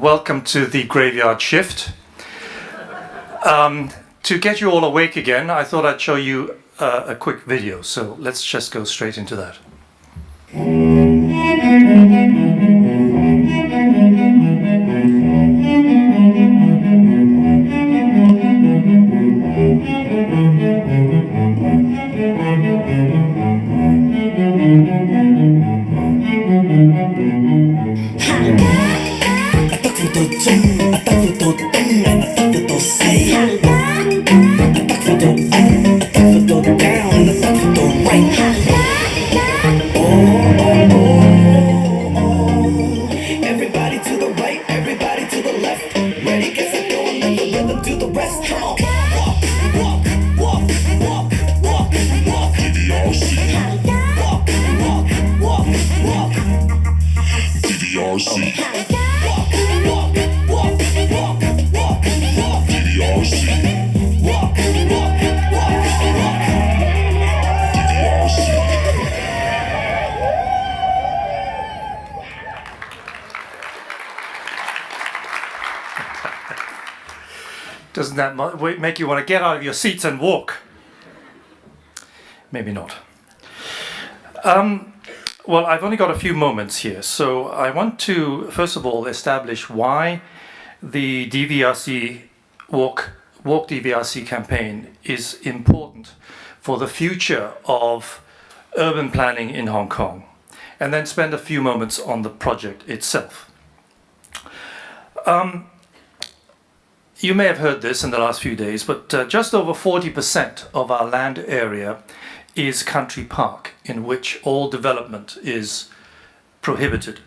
Welcome to the graveyard shift. To get you all awake again, I thought I'd show you a quick video, so let's just go straight into that. Everybody to the right, everybody to the left. Ready, get set, go, and let the rhythm do the rest. Come on. Walk, walk, walk, walk, walk, walk. DVRC. Walk, walk, walk, walk. DVRC. Walk, walk, walk, walk, walk, walk. DVRC. Walk, walk, walk, walk. DVRC. Doesn't that make you want to get out of your seats and walk? Maybe not. Well, I've only got a few moments here, so I want to, first of all, establish why the DVRC Walk DVRC campaign is important for the future of urban planning in Hong Kong, and then spend a few moments on the project itself. You may have heard this in the last few days, but just over 40% of our land area is country park, in which all development is prohibited.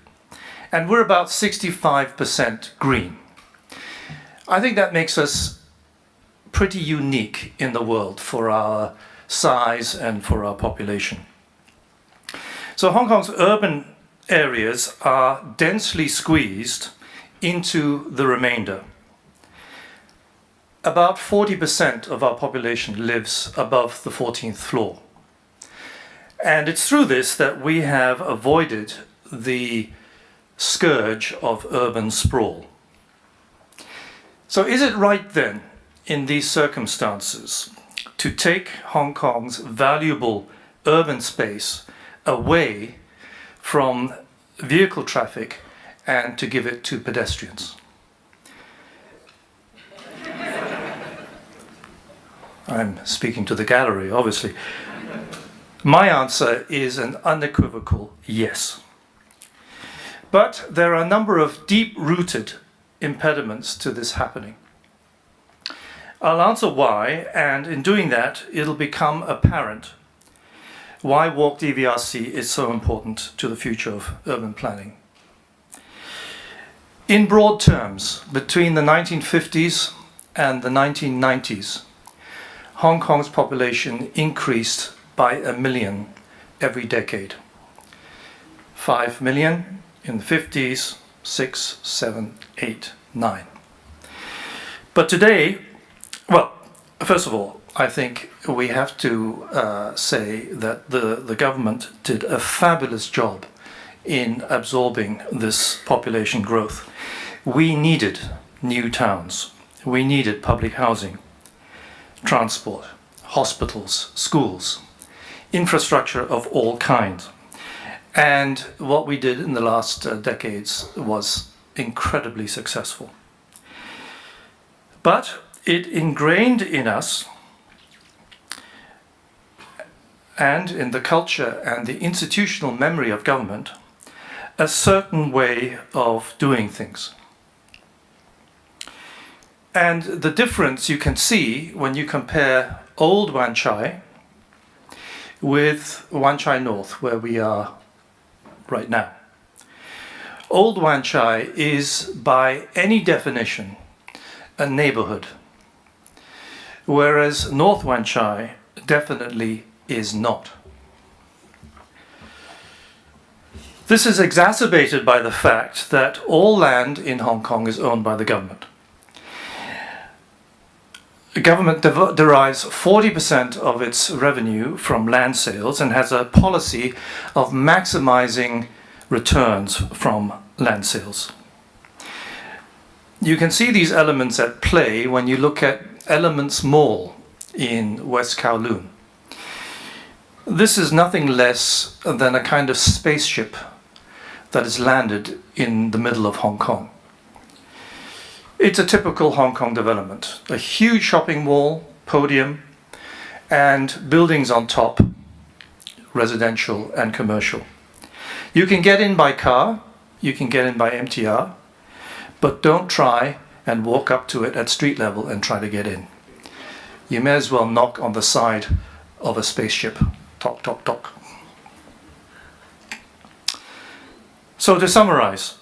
And we're about 65% green. I think that makes us pretty unique in the world for our size and for our population. So Hong Kong's urban areas are densely squeezed into the remainder. About 40% of our population lives above the 14th floor. And it's through this that we have avoided the scourge of urban sprawl. So is it right then, in these circumstances, to take Hong Kong's valuable urban space away from vehicle traffic and to give it to pedestrians? I'm speaking to the gallery, obviously. My answer is an unequivocal yes. But there are a number of deep-rooted impediments to this happening. I'll answer why, and in doing that, it'll become apparent why Walk DVRC is so important to the future of urban planning. In broad terms, between the 1950s and the 1990s, Hong Kong's population increased by 1 million every decade. 5 million in the 50s, 6, 7, 8, 9. But today, well, first of all, I think we have to say that the government did a fabulous job in absorbing this population growth. We needed new towns. We needed public housing, transport, hospitals, schools, infrastructure of all kinds. And what we did in the last decades was incredibly successful. But it ingrained in us and in the culture and the institutional memory of government a certain way of doing things. And the difference you can see when you compare old Wan Chai with Wan Chai North, where we are right now. Old Wan Chai is, by any definition, a neighborhood, whereas North Wan Chai definitely is not. This is exacerbated by the fact that all land in Hong Kong is owned by the government. The government derives 40% of its revenue from land sales and has a policy of maximizing returns from land sales. You can see these elements at play when you look at Elements Mall in West Kowloon. This is nothing less than a kind of spaceship that has landed in the middle of Hong Kong. It's a typical Hong Kong development. A huge shopping mall, podium, and buildings on top, residential and commercial. You can get in by car, you can get in by MTR, but don't try and walk up to it at street level and try to get in. You may as well knock on the side of a spaceship. Tock, tock, tock. So to summarize,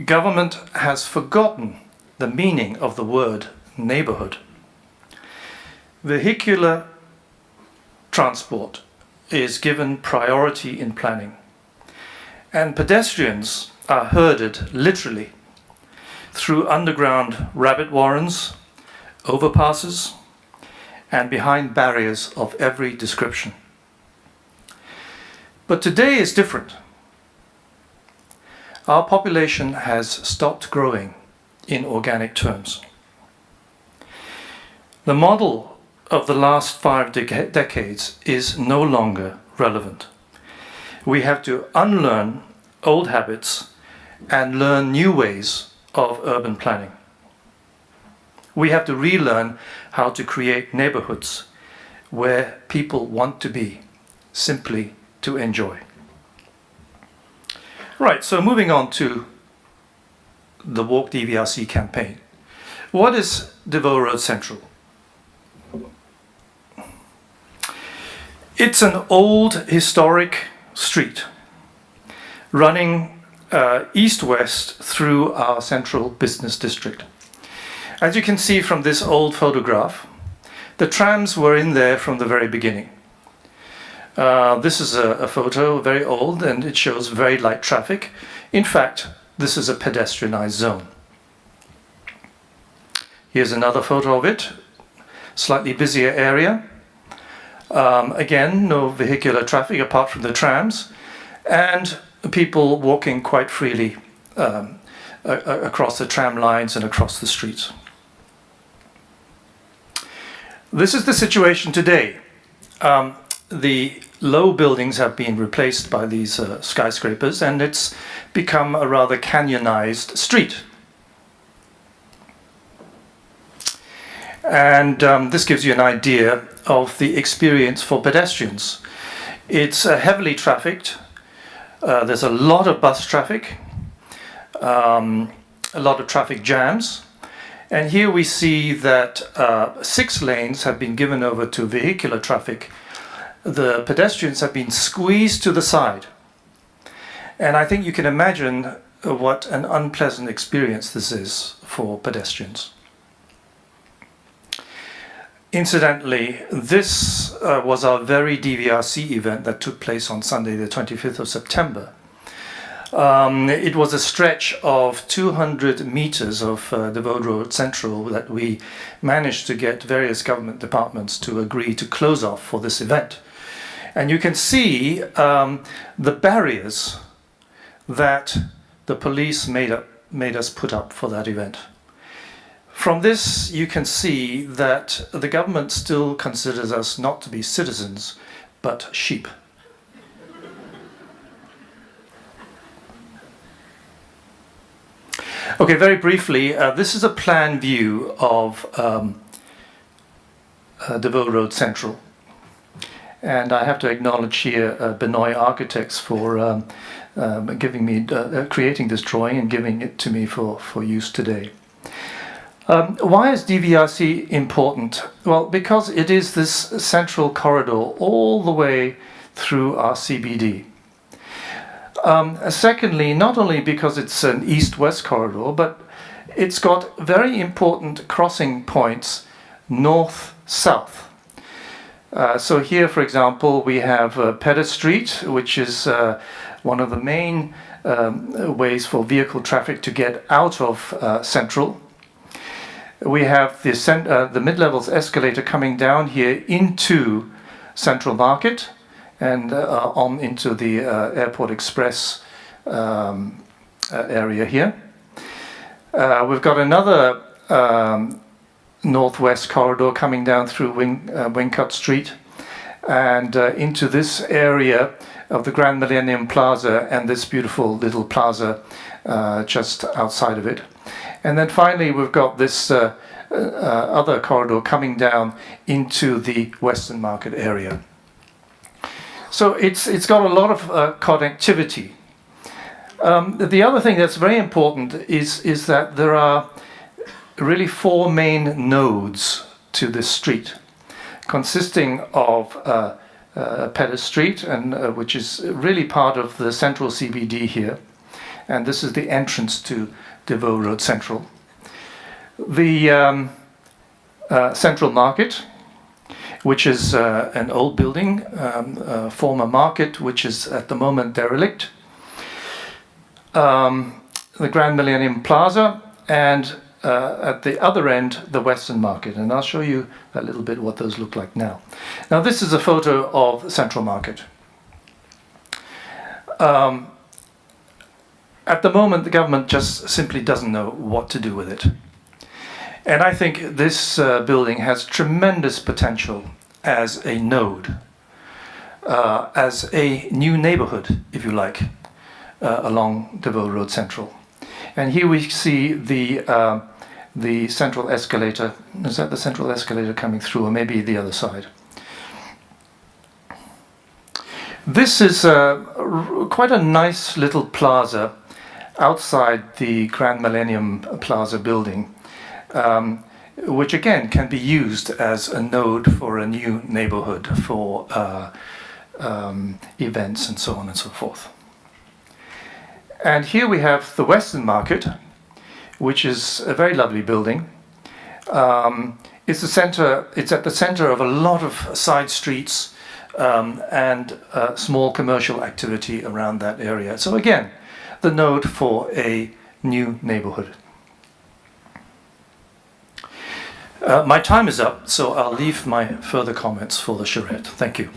government has forgotten the meaning of the word neighborhood. Vehicular transport is given priority in planning, and pedestrians are herded literally through underground rabbit warrens, overpasses, and behind barriers of every description. But today is different. Our population has stopped growing in organic terms. The model of the last 5 decades is no longer relevant. We have to unlearn old habits and learn new ways of urban planning. We have to relearn how to create neighborhoods where people want to be, simply to enjoy. Right, so moving on to the Walk DVRC campaign. What is Devoe Road Central? It's an old historic street running east-west through our central business district. As you can see from this old photograph, the trams were in there from the very beginning. This is a photo, very old, and it shows very light traffic. In fact, this is a pedestrianized zone. Here's another photo of it, slightly busier area. Again, no vehicular traffic apart from the trams, and people walking quite freely across the tram lines and across the streets. This is the situation today. The low buildings have been replaced by these skyscrapers, and it's become a rather canyonized street. And this gives you an idea of the experience for pedestrians. It's heavily trafficked. There's a lot of bus traffic, a lot of traffic jams. And here we see that 6 lanes have been given over to vehicular traffic. The pedestrians have been squeezed to the side. And I think you can imagine what an unpleasant experience this is for pedestrians. Incidentally, this was our very DVRC event that took place on Sunday, the 25th of September. It was a stretch of 200 meters of Devoe Road Central that we managed to get various government departments to agree to close off for this event. And you can see the barriers that the police made us put up for that event. From this, you can see that the government still considers us not to be citizens, but sheep. Okay, very briefly, this is a plan view of Devoe Road Central. And I have to acknowledge here Benoit Architects for giving me, creating this drawing and giving it to me for use today. Why is DVRC important? Well, because it is this central corridor all the way through our CBD. Secondly, not only because it's an east-west corridor, but it's got very important crossing points north-south. So here, for example, we have Pettit Street, which is one of the main ways for vehicle traffic to get out of Central. We have the mid-levels escalator coming down here into Central Market and on into the Airport Express area here. We've got another northwest corridor coming down through Wingcut Street and into this area of the Grand Millennium Plaza and this beautiful little plaza just outside of it. And then finally we've got this other corridor coming down into the Western Market area. So it's got a lot of connectivity. The other thing that's very important is that there are really four main nodes to this street, consisting of Pettus Street, and which is really part of the central CBD here, and this is the entrance to Devoe Road Central. The Central Market, which is an old building, a former market, which is at the moment derelict. The Grand Millennium Plaza, and at the other end, the Western Market. And I'll show you a little bit what those look like now. Now, this is a photo of the Central Market. At the moment, the government just simply doesn't know what to do with it. And I think this building has tremendous potential as a node, as a new neighborhood, if you like, along Devoe Road Central. And here we see the central escalator. Is that the central escalator coming through, or maybe the other side? This is quite a nice little plaza outside the Grand Millennium Plaza building, which again can be used as a node for a new neighborhood, for events and so on and so forth. And here we have the Western Market, which is a very lovely building. It's at the center of a lot of side streets and small commercial activity around that area. So again, the node for a new neighborhood. My time is up, so I'll leave my further comments for the charrette. Thank you.